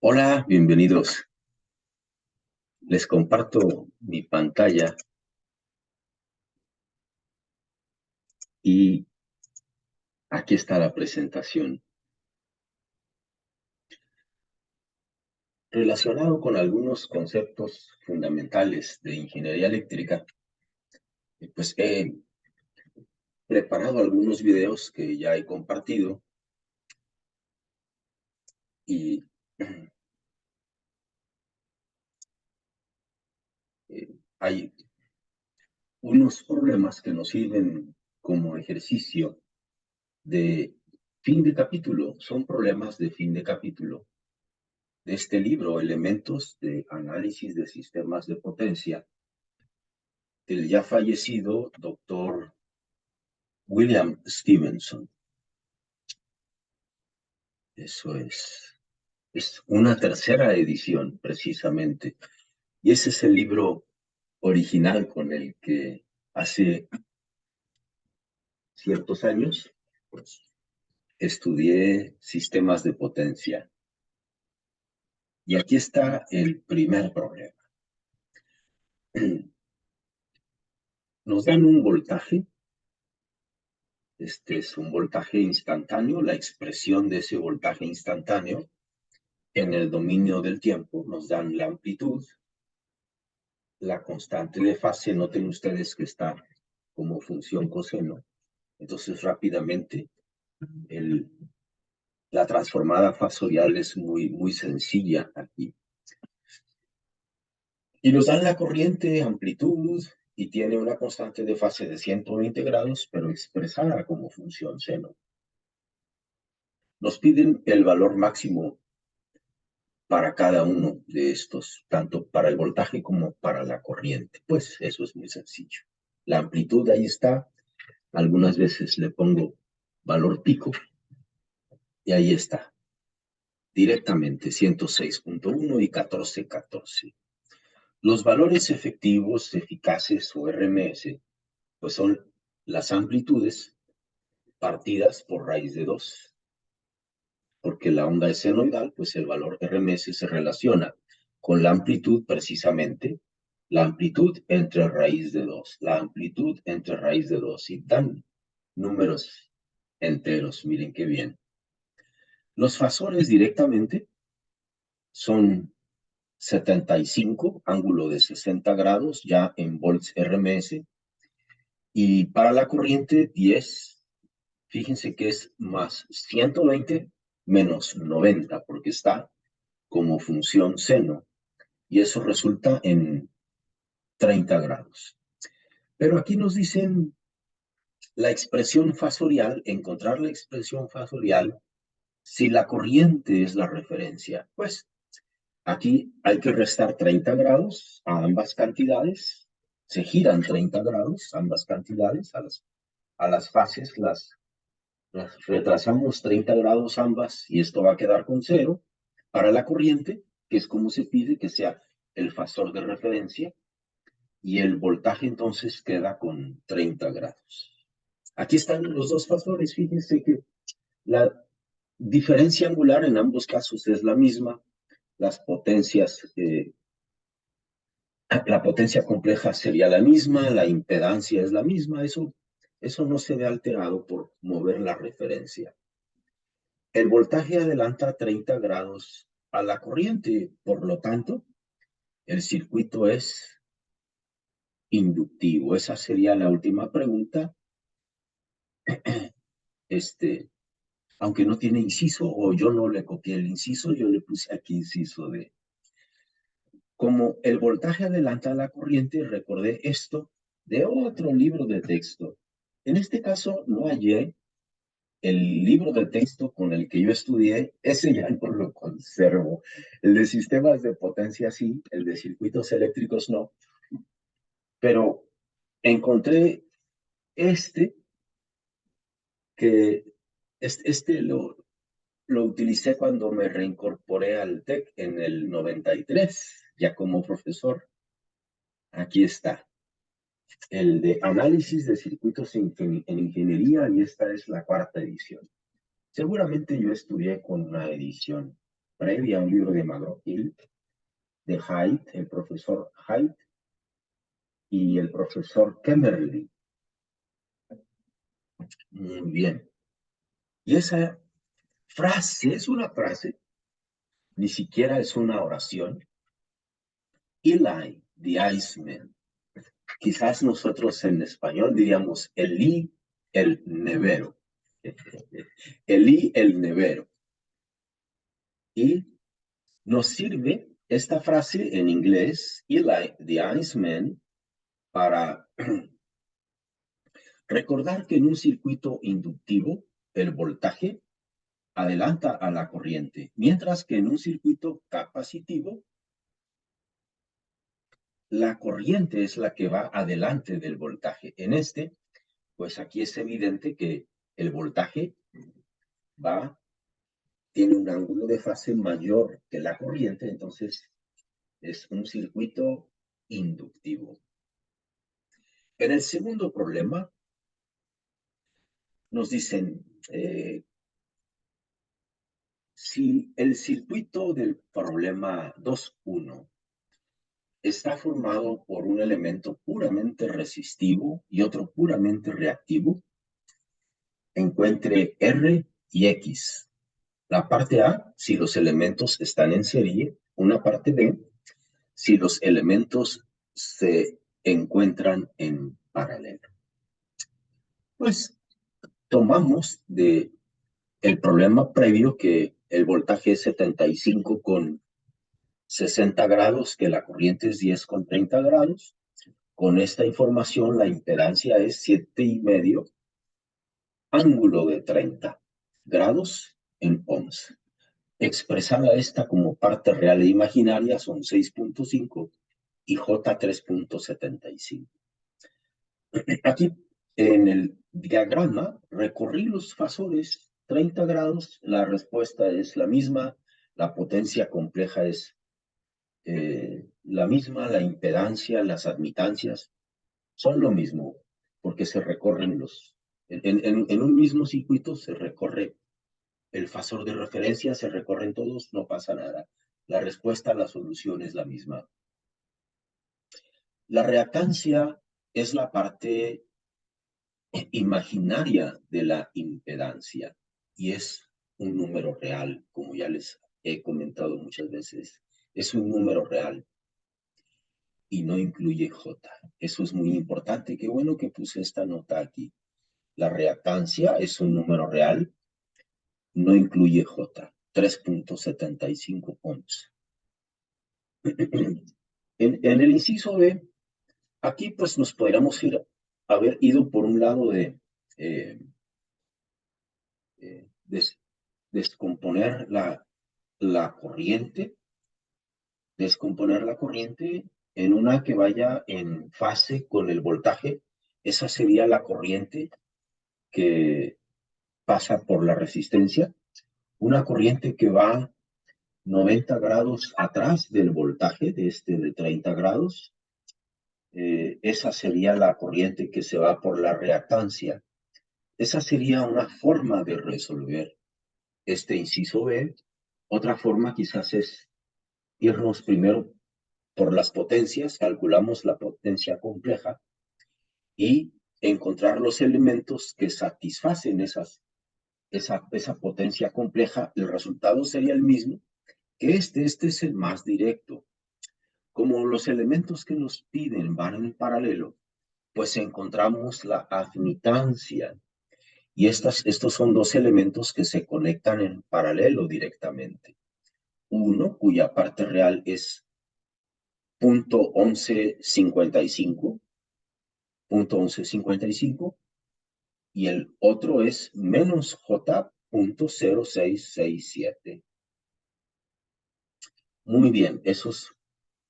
Hola, bienvenidos. Les comparto mi pantalla y aquí está la presentación. Relacionado con algunos conceptos fundamentales de ingeniería eléctrica, pues he preparado algunos videos que ya he compartido y hay unos problemas que nos sirven como ejercicio de fin de capítulo. Son problemas de fin de capítulo de este libro, Elementos de Análisis de Sistemas de Potencia, el ya fallecido doctor William Stevenson. Eso es una tercera edición, precisamente. Y ese es el libro original con el que hace ciertos años pues, estudié sistemas de potencia. Y aquí está el primer problema. Nos dan un voltaje. Este es un voltaje instantáneo, la expresión de ese voltaje instantáneo en el dominio del tiempo. Nos dan la amplitud, la constante de fase. Noten ustedes que está como función coseno. Entonces, rápidamente, la transformada fasorial es muy sencilla aquí. Y nos dan la corriente, amplitud, y tiene una constante de fase de 120 grados, pero expresada como función seno. Nos piden el valor máximo para cada uno de estos, tanto para el voltaje como para la corriente. Pues eso es muy sencillo. La amplitud ahí está. Algunas veces le pongo valor pico y ahí está. Directamente 106.1 y 1414. Los valores efectivos, eficaces o RMS, pues son las amplitudes partidas por raíz de 2. Porque la onda es senoidal, pues el valor RMS se relaciona con la amplitud precisamente, la amplitud entre raíz de 2, la amplitud entre raíz de 2, y dan números enteros, miren qué bien. Los fasores directamente son 75, ángulo de 60 grados, ya en volts RMS, y para la corriente 10, fíjense que es más 120 menos 90, porque está como función seno, y eso resulta en 30 grados. Pero aquí nos dicen la expresión fasorial, encontrar la expresión fasorial si la corriente es la referencia. Pues aquí hay que restar 30 grados a ambas cantidades, se giran 30 grados ambas cantidades, a las fases las retrasamos 30 grados ambas y esto va a quedar con 0. Para la corriente, que es como se pide que sea el fasor de referencia, y el voltaje entonces queda con 30 grados. Aquí están los dos fasores. Fíjense que la diferencia angular en ambos casos es la misma. Las potencias, la potencia compleja sería la misma, la impedancia es la misma. Eso no se ve alterado por mover la referencia. El voltaje adelanta 30 grados a la corriente, por lo tanto, el circuito es inductivo. Esa sería la última pregunta. Aunque no tiene inciso, o yo no le copié el inciso, yo le puse aquí inciso de. Como el voltaje adelanta la corriente, recordé esto de otro libro de texto. En este caso no hallé el libro de texto con el que yo estudié, ese ya no lo conservo. El de sistemas de potencia sí, el de circuitos eléctricos no. Pero encontré este, que este lo utilicé cuando me reincorporé al TEC en el 93, ya como profesor. Aquí está, el de análisis de circuitos en ingeniería, y esta es la 4ª edición. Seguramente yo estudié con una edición previa a un libro de McGraw-Hill, de Haidt, el profesor Haidt y el profesor Kemmerly. Muy bien. Y esa frase es una frase, ni siquiera es una oración. Eli, the Iceman. Quizás nosotros en español diríamos Elí, el nevero. Elí, el nevero. Y nos sirve esta frase en inglés, Eli, the Iceman, para recordar que en un circuito inductivo, el voltaje adelanta a la corriente, mientras que en un circuito capacitivo, la corriente es la que va adelante del voltaje. En este, pues aquí es evidente que el voltaje tiene un ángulo de fase mayor que la corriente, entonces es un circuito inductivo. En el segundo problema, nos dicen, si el circuito del problema 2.1 está formado por un elemento puramente resistivo y otro puramente reactivo, encuentre R y X. La parte A, si los elementos están en serie, una parte B, si los elementos se encuentran en paralelo. Pues tomamos de el problema previo que el voltaje es 75 con 60 grados, que la corriente es 10 con 30 grados. Con esta información la impedancia es 7,5 ángulo de 30 grados en ohms. Expresada esta como parte real e imaginaria son 6,5 y J 3,75. Aquí en el diagrama recorrí los fasores 30 grados, la respuesta es la misma, la potencia compleja es la misma, la impedancia, las admitancias son lo mismo, porque se recorren en un mismo circuito se recorre el fasor de referencia, se recorren todos, no pasa nada. La respuesta a la solución es la misma. La reactancia es la parte imaginaria de la impedancia y es un número real, como ya les he comentado muchas veces. Es un número real y no incluye J. Eso es muy importante. Qué bueno que puse esta nota aquí. La reactancia es un número real, no incluye J. 3,75 ohms. En el inciso B, aquí pues nos podríamos haber ido por un lado de descomponer la corriente, en una que vaya en fase con el voltaje. Esa sería la corriente que pasa por la resistencia, una corriente que va 90 grados atrás del voltaje de 30 grados. Esa sería la corriente que se va por la reactancia. Esa sería una forma de resolver este inciso B. Otra forma quizás es irnos primero por las potencias, calculamos la potencia compleja y encontrar los elementos que satisfacen esa potencia compleja. El resultado sería el mismo que este es el más directo. Como los elementos que nos piden van en paralelo, pues encontramos la admitancia. Y estos son dos elementos que se conectan en paralelo directamente. Uno, cuya parte real es 0,1155, y el otro es menos J.0667. Muy bien,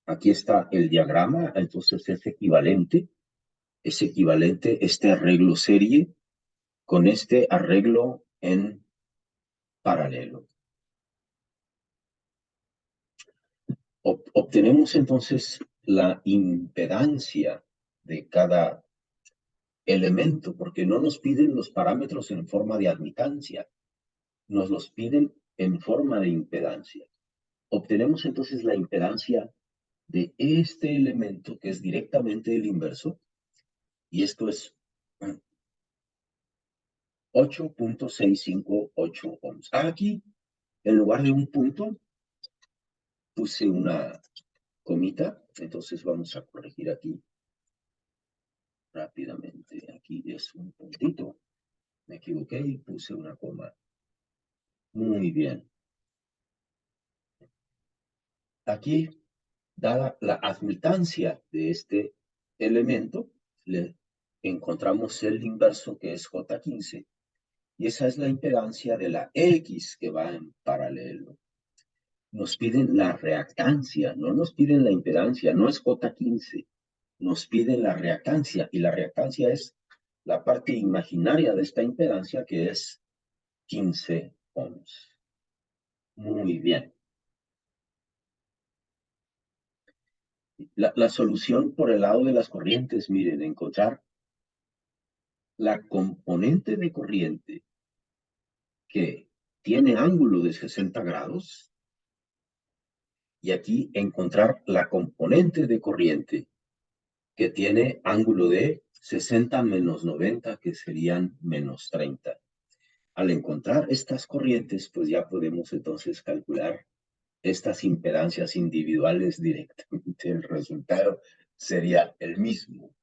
aquí está el diagrama, entonces es equivalente este arreglo serie con este arreglo en paralelo. Obtenemos entonces la impedancia de cada elemento, porque no nos piden los parámetros en forma de admitancia, nos los piden en forma de impedancia. obtenemos entonces la impedancia de este elemento que es directamente el inverso, y esto es 8.658 ohms. Aquí, en lugar de un punto, puse una comita, entonces vamos a corregir aquí rápidamente. Aquí es un puntito, me equivoqué y puse una coma. Muy bien. Aquí, dada la admitancia de este elemento, le encontramos el inverso que es J15, y esa es la impedancia de la X que va en paralelo. Nos piden la reactancia, no nos piden la impedancia, no es J15, nos piden la reactancia, y la reactancia es la parte imaginaria de esta impedancia, que es 15 ohms. Muy bien. La solución por el lado de las corrientes, miren, encontrar la componente de corriente que tiene ángulo de 60 grados, y aquí encontrar la componente de corriente que tiene ángulo de 60 menos 90, que serían menos 30. Al encontrar estas corrientes, pues ya podemos entonces calcular estas impedancias individuales directamente. El resultado sería el mismo.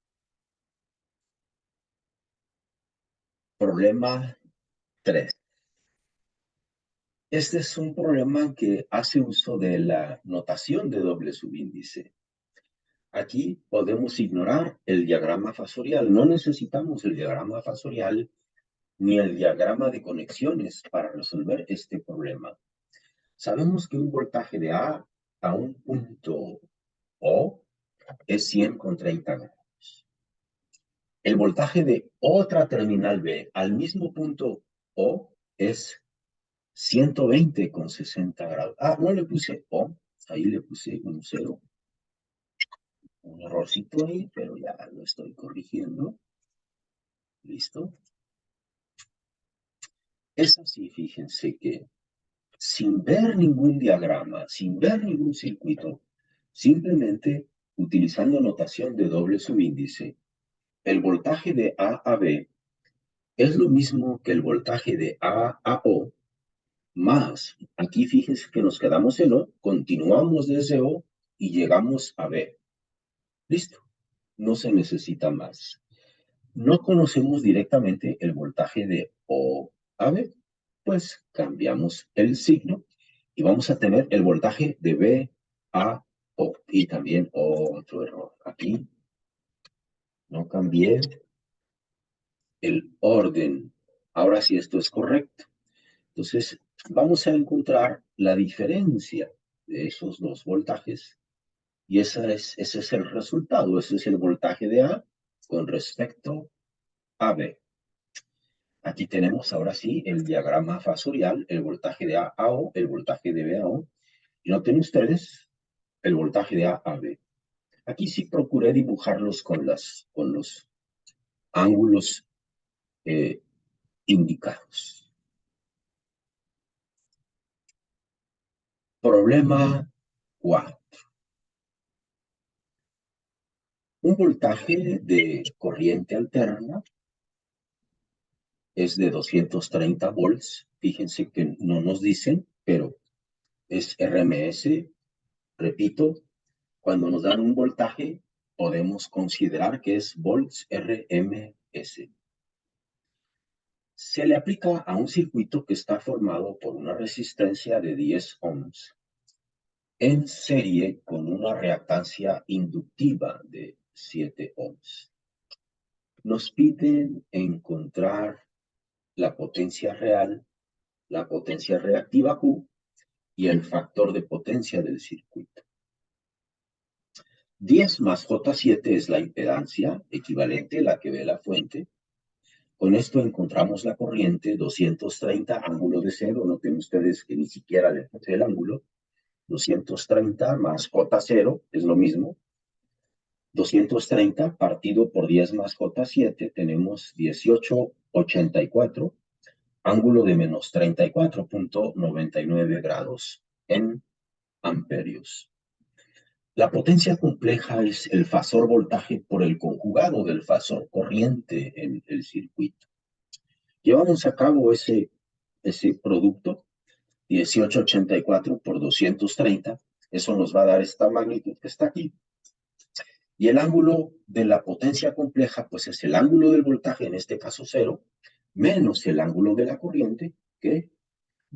Problema 3. Este es un problema que hace uso de la notación de doble subíndice. Aquí podemos ignorar el diagrama fasorial. No necesitamos el diagrama fasorial ni el diagrama de conexiones para resolver este problema. Sabemos que un voltaje de A un punto O es 100,30 grados. El voltaje de otra terminal B al mismo punto O es 120,60 grados. No le puse O, ahí le puse un 0. Un errorcito ahí, pero ya lo estoy corrigiendo. ¿Listo? Es así, fíjense que sin ver ningún diagrama, sin ver ningún circuito, simplemente utilizando notación de doble subíndice, el voltaje de A a B es lo mismo que el voltaje de A a O, más, aquí fíjense que nos quedamos en O, continuamos desde O y llegamos a B. Listo, no se necesita más. No conocemos directamente el voltaje de O a B, pues cambiamos el signo y vamos a tener el voltaje de B a O. Y también otro error. Aquí no cambié el orden. Ahora sí esto es correcto. Entonces, vamos a encontrar la diferencia de esos dos voltajes y ese es el resultado. Ese es el voltaje de A con respecto a B. Aquí tenemos ahora sí el diagrama fasorial, el voltaje de A a O, el voltaje de B a O. Y noten ustedes el voltaje de A a B. Aquí sí procuré dibujarlos con los ángulos indicados. Problema 4. Un voltaje de corriente alterna es de 230 volts. Fíjense que no nos dicen, pero es RMS. Repito, cuando nos dan un voltaje, podemos considerar que es volts RMS. Se le aplica a un circuito que está formado por una resistencia de 10 ohms en serie con una reactancia inductiva de 7 ohms. Nos piden encontrar la potencia real, la potencia reactiva Q y el factor de potencia del circuito. 10 más J7 es la impedancia equivalente, la que ve la fuente. Con esto encontramos la corriente 230 ángulo de cero. Noten ustedes que ni siquiera le puse el ángulo. 230 más J0 es lo mismo. 230 partido por 10 más J7 tenemos 18,84. Ángulo de menos 34,99 grados en amperios. La potencia compleja es el fasor voltaje por el conjugado del fasor corriente en el circuito. Llevamos a cabo ese producto, 1884 por 230, eso nos va a dar esta magnitud que está aquí. Y el ángulo de la potencia compleja, pues es el ángulo del voltaje, en este caso 0, menos el ángulo de la corriente, que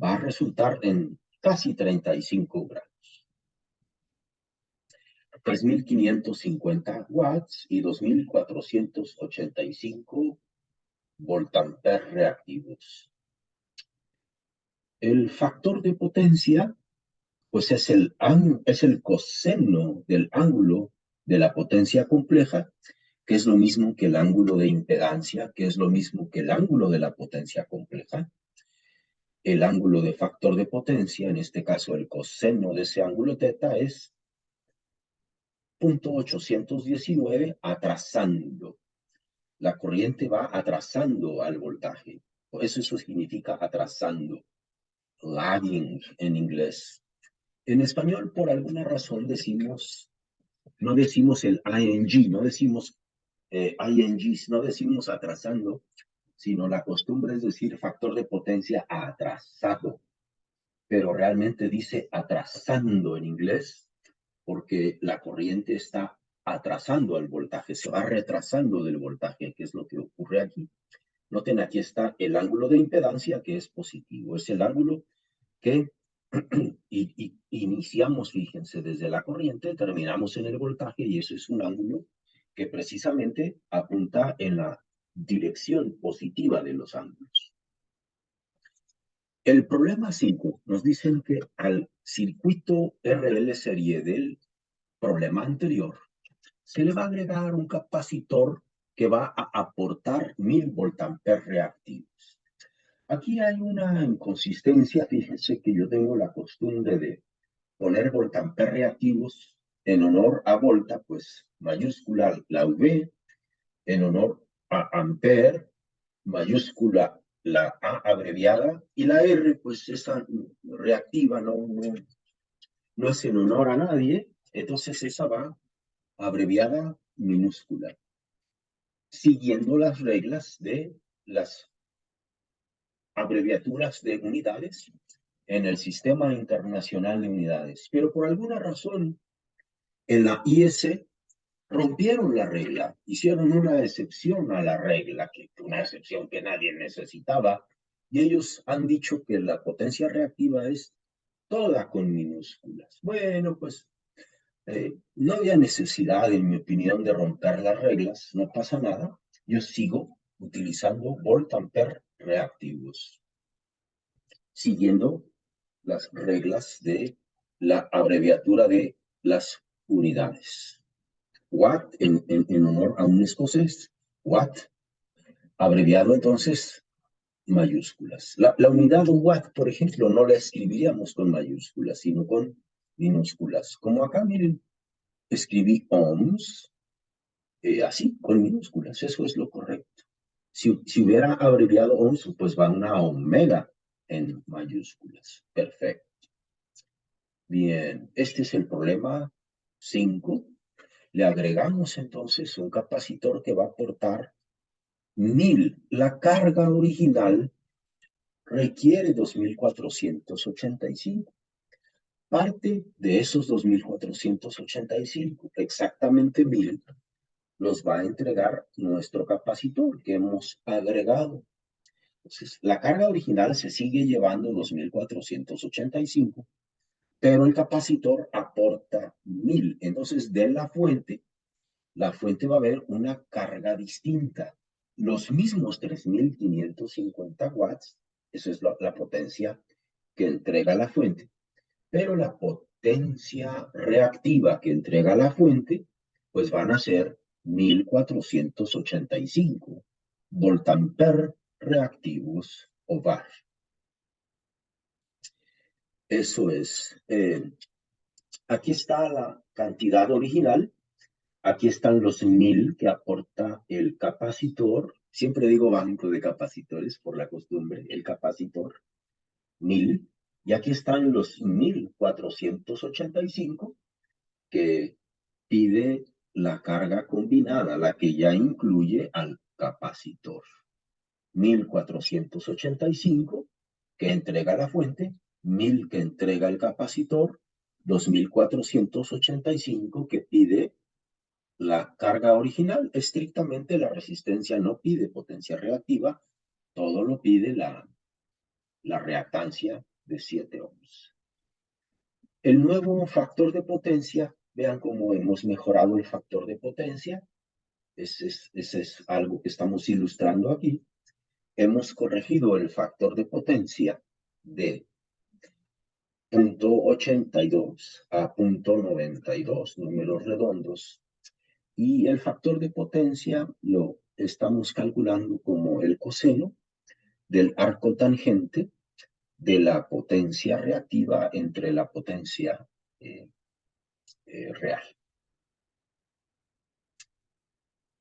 va a resultar en casi 35 grados. 3.550 watts y 2.485 voltampères reactivos. El factor de potencia, pues es el coseno del ángulo de la potencia compleja, que es lo mismo que el ángulo de impedancia, que es lo mismo que el ángulo de la potencia compleja. El ángulo de factor de potencia, en este caso el coseno de ese ángulo teta, es 0.819 atrasando. La corriente va atrasando al voltaje. Eso significa atrasando. Lagging en inglés. En español, por alguna razón, no decimos el ing, no decimos ing, no decimos atrasando, sino la costumbre es decir factor de potencia atrasado. Pero realmente dice atrasando en inglés, porque la corriente está atrasando al voltaje, se va retrasando del voltaje, que es lo que ocurre aquí. Noten, aquí está el ángulo de impedancia, que es positivo. Es el ángulo que iniciamos, fíjense, desde la corriente, terminamos en el voltaje, y eso es un ángulo que precisamente apunta en la dirección positiva de los ángulos. El problema 5 nos dicen que al circuito RL serie del problema anterior se le va a agregar un capacitor que va a aportar 1000 voltampères reactivos. Aquí hay una inconsistencia. Fíjense que yo tengo la costumbre de poner voltampères reactivos en honor a volta, pues mayúscula la V, en honor a ampere, mayúscula la A abreviada, y la R, pues esa reactiva no es en honor a nadie, entonces esa va abreviada minúscula, siguiendo las reglas de las abreviaturas de unidades en el Sistema Internacional de Unidades. Pero por alguna razón, en la IS rompieron la regla, hicieron una excepción a la regla, una excepción que nadie necesitaba, y ellos han dicho que la potencia reactiva es toda con minúsculas. Bueno, pues no había necesidad, en mi opinión, de romper las reglas, no pasa nada. Yo sigo utilizando voltampères reactivos, siguiendo las reglas de la abreviatura de las unidades. Watt, en honor a un escocés, Watt, abreviado entonces mayúsculas. La unidad watt, por ejemplo, no la escribiríamos con mayúsculas, sino con minúsculas. Como acá, miren, escribí ohms, así, con minúsculas, eso es lo correcto. Si hubiera abreviado ohms, pues va una omega en mayúsculas. Perfecto. Bien, este es el problema 5. Le agregamos entonces un capacitor que va a aportar 1000. La carga original requiere 2485. Parte de esos 2485, exactamente 1000, los va a entregar nuestro capacitor que hemos agregado. Entonces, la carga original se sigue llevando 2485, pero el capacitor aporta 1000. Entonces, de la fuente va a haber una carga distinta. Los mismos 3.550 watts, eso es la potencia que entrega la fuente, pero la potencia reactiva que entrega la fuente, pues van a ser 1.485 voltampères reactivos o var. Eso es. Aquí está la cantidad original. Aquí están los 1000 que aporta el capacitor. Siempre digo banco de capacitores por la costumbre. El capacitor, 1000. Y aquí están los 1485 que pide la carga combinada, la que ya incluye al capacitor. 1485 que entrega la fuente, 1000 que entrega el capacitor, 2485 que pide la carga original. Estrictamente la resistencia no pide potencia reactiva, todo lo pide la reactancia de 7 ohms. El nuevo factor de potencia, vean cómo hemos mejorado el factor de potencia. Ese es algo que estamos ilustrando aquí. Hemos corregido el factor de potencia de 0.82 a 0.92, números redondos. Y el factor de potencia lo estamos calculando como el coseno del arco tangente de la potencia reactiva entre la potencia real.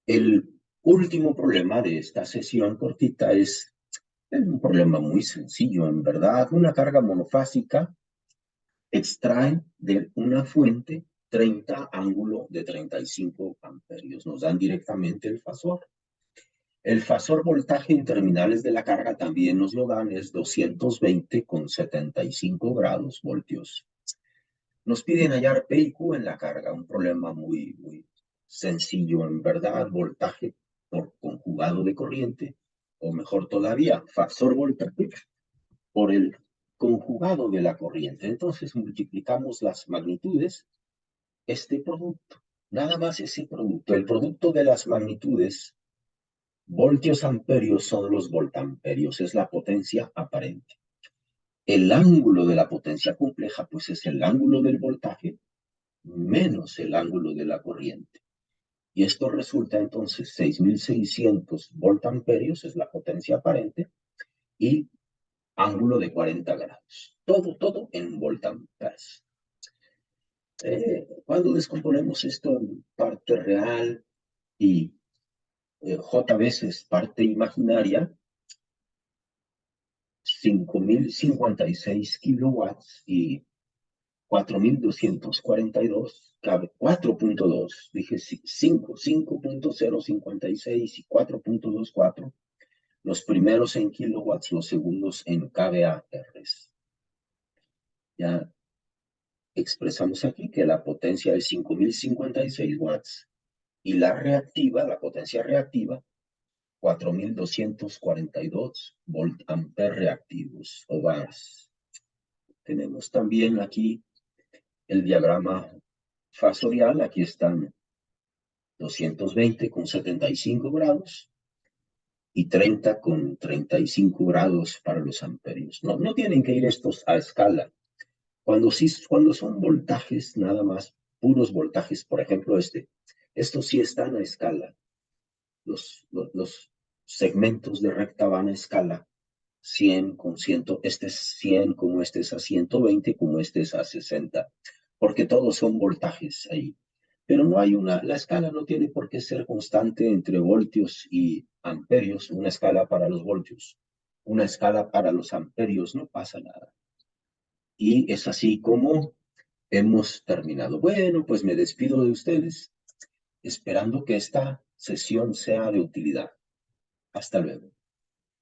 El último problema de esta sesión cortita es un problema muy sencillo, en verdad. Una carga monofásica extrae de una fuente 30 ángulo de 35 amperios. Nos dan directamente el fasor. El fasor voltaje en terminales de la carga también nos lo dan, es 220,75 grados voltios. Nos piden hallar P y Q en la carga, un problema muy sencillo en verdad, voltaje por conjugado de corriente, o mejor todavía, fasor voltaje por el conjugado de la corriente. Entonces multiplicamos las magnitudes, este producto, nada más ese producto, el producto de las magnitudes, voltios amperios son los voltamperios, es la potencia aparente. El ángulo de la potencia compleja, pues es el ángulo del voltaje menos el ángulo de la corriente. Y esto resulta entonces 6.600 voltamperios, es la potencia aparente, y ángulo de 40 grados. Todo en voltamperes. Cuando descomponemos esto en parte real y J veces parte imaginaria, 5.056 kilowatts y 4.242, cabe 4.2, dije 5.056 y 4.24, los primeros en kilowatts, los segundos en kVA-Rs. Ya expresamos aquí que la potencia es 5.056 watts y la reactiva, la potencia reactiva, 4.242 volt-ampere reactivos o bars. Tenemos también aquí el diagrama fasorial, aquí están 220,75 grados y 30,35 grados para los amperios. No tienen que ir estos a escala. Cuando son voltajes, nada más, puros voltajes, por ejemplo estos sí están a escala. Los segmentos de recta van a escala, 100 con 100, este es 100, como este es a 120, como este es a 60, porque todos son voltajes ahí. Pero no hay la escala no tiene por qué ser constante entre voltios y amperios, una escala para los voltios, una escala para los amperios, no pasa nada. Y es así como hemos terminado. Bueno, pues me despido de ustedes, esperando que esta sesión sea de utilidad. Hasta luego.